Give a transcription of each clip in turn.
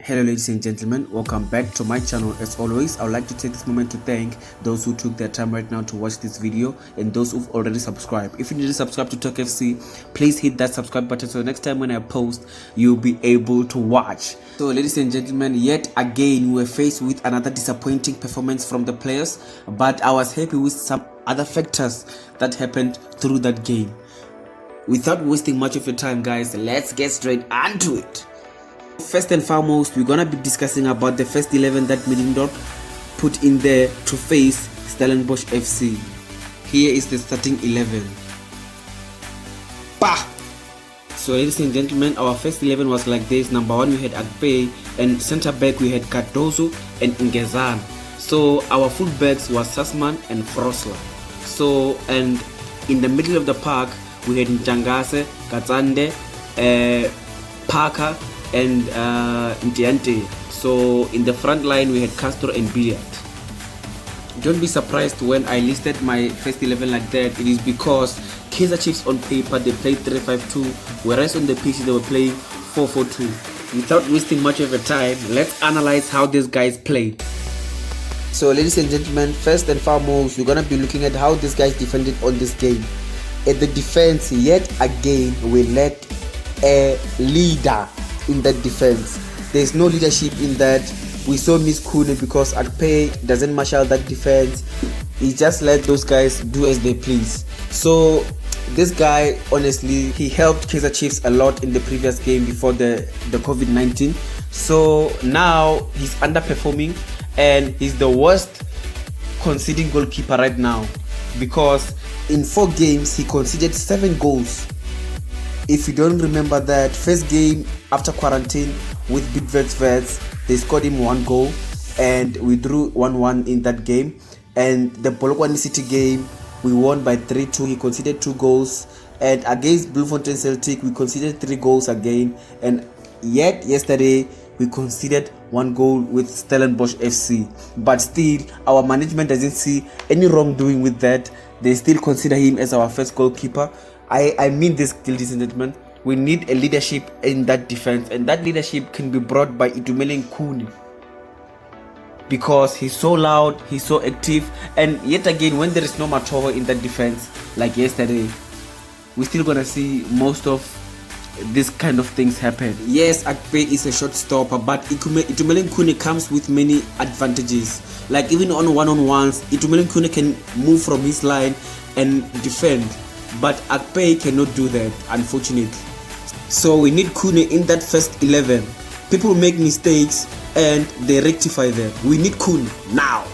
Hello ladies and gentlemen, welcome back to my channel. As always, I would like to take this moment to thank those who took their time right now to watch this video and those who've already subscribed. If you didn't subscribe to Talk FC, please hit that subscribe button so next time when I post, you'll be able to watch. So ladies and gentlemen, yet again we were faced with another disappointing performance from the players, but I was happy with some other factors that happened through that game. Without wasting much of your time guys, let's get straight onto it. First and foremost, we're gonna be discussing about the first 11 that Midfield put in there to face Stellenbosch FC. Here is the starting 11. Bah! So ladies and gentlemen, our first 11 was like this. Number 1 we had Agbe, and centre back we had Cardozo and Ngezan. So our full backs was Sassman and Frosler. So, and in the middle of the park we had Njangase, Katsande, Parker and Ntiante. So in the front line we had Castro and Billiard. Don't be surprised when I listed my first 11 like that. It is because Kaizer Chiefs on paper they played 3-5-2, whereas on the pitch they were playing 4-4-2. Without wasting much of your time, let's analyze how these guys played. So ladies and gentlemen, first and foremost, we're gonna be looking at how these guys defended on this game. At the defense, yet again we lacked a leader in that defense. There's no leadership in that. We saw Miss Khune because Akpe doesn't marshal that defense. He just let those guys do as they please. So this guy, honestly, he helped Kaizer Chiefs a lot in the previous game before the COVID-19. So now he's underperforming and he's the worst conceding goalkeeper right now, because in 4 games he conceded 7 goals. If you don't remember that first game after quarantine with Midfield, they scored him 1 goal and we drew 1-1 in that game. And the Polokwane City game we won by 3-2. He conceded 2 goals, and against Bloemfontein Celtic we conceded 3 goals again. And yet yesterday we conceded 1 goal with Stellenbosch FC. But still our management doesn't see any wrongdoing with that. They still consider him as our first goalkeeper. I mean this, ladies and gentlemen. We need a leadership in that defense, and that leadership can be brought by Itumeleng khune, because he's so loud, he's so active. And yet again, when there is no Matoho in that defense like yesterday, we're still gonna see most of this kind of things happen. Yes, Akpe is a short stopper, but Itumeleng khune comes with many advantages. Like even on one-on-ones, Itumeleng khune can move from his line and defend, but Akpe cannot do that, unfortunately. So we need Khune in that first 11. People make mistakes and they rectify them. We need Khune now,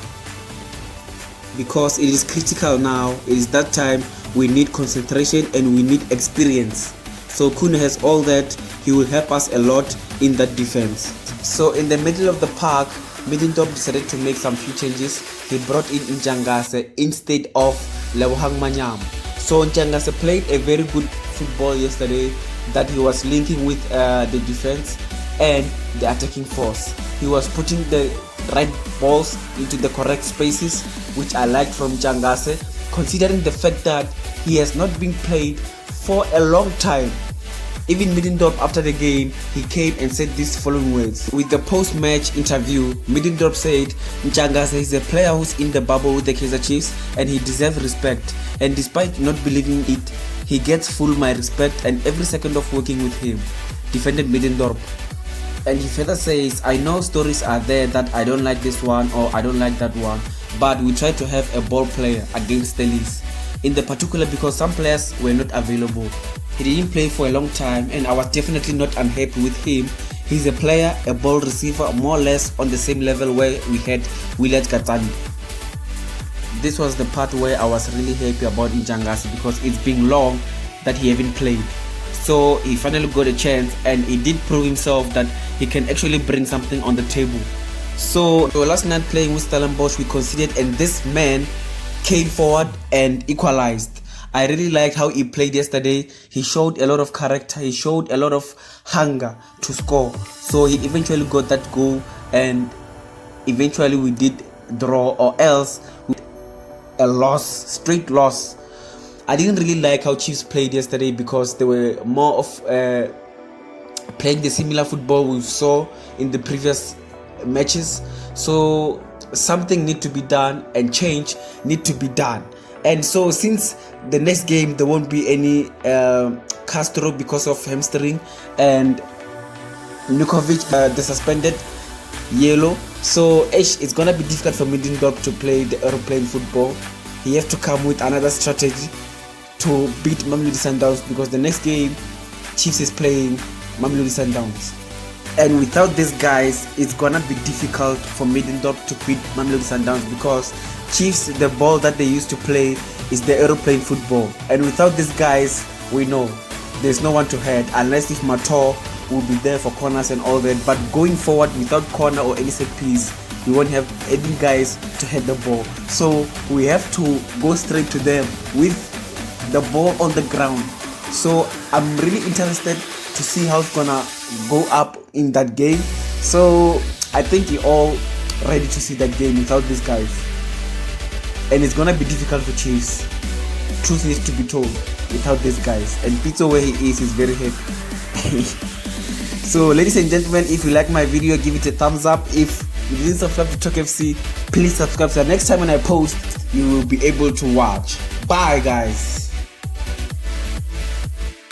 because it is critical now. It is that time. We need concentration and we need experience. So Khune has all that. He will help us a lot in that defense. So in the middle of the park, Midfield decided to make some few changes. He brought in Njangase instead of Lebohang Manyam. So Njangase played a very good football yesterday, that he was linking with the defense and the attacking force. He was putting the right balls into the correct spaces, which I liked from Njangase, considering the fact that he has not been played for a long time. Even Midfield after the game, he came and said these following words. With the post-match interview, Midfield said Njangase is a player who's in the bubble with the Kaizer Chiefs and he deserves respect. And despite not believing it, he gets full my respect and every second of working with him, defended Midfield. And he further says, I know stories are there that I don't like this one or I don't like that one, but we try to have a ball player against the Leeds. In the particular because some players were not available. He didn't play for a long time and I was definitely not unhappy with him. He's a player, a ball receiver, more or less on the same level where we had Willard Katani. This was the part where I was really happy about Njangase, because it's been long that he haven't played. So he finally got a chance and he did prove himself that he can actually bring something on the table. So last night playing with Stellenbosch we conceded and this man came forward and equalized. I really liked how he played yesterday. He showed a lot of character. He showed a lot of hunger to score. So he eventually got that goal and eventually we did draw, or else a loss, straight loss. I didn't really like how Chiefs played yesterday because they were more of playing the similar football we saw in the previous matches. So something need to be done and change need to be done. And so since the next game there won't be any Castro because of hamstring, and Nukovic the suspended yellow, so it's gonna be difficult for Midfield to play the aeroplane football. He has to come with another strategy to beat Mamelodi Sundowns, because the next game Chiefs is playing Mamelodi Sundowns. And without these guys, it's gonna be difficult for Midfield to beat Mamelodi Sundowns, because Chiefs, the ball that they used to play is the aeroplane football. And without these guys, we know there's no one to head, unless if Mator will be there for corners and all that. But going forward without corner or any set piece, we won't have any guys to head the ball. So we have to go straight to them with the ball on the ground. So I'm really interested to see how it's gonna go up in that game. So I think you're all ready to see that game without these guys, and it's gonna be difficult for Chiefs. Truth needs to be told, without these guys. And Pizzo, where he is very happy. So ladies and gentlemen, if you like my video, give it a thumbs up. If you didn't subscribe to Talk FC, please subscribe so that next time when I post you will be able to watch. Bye guys.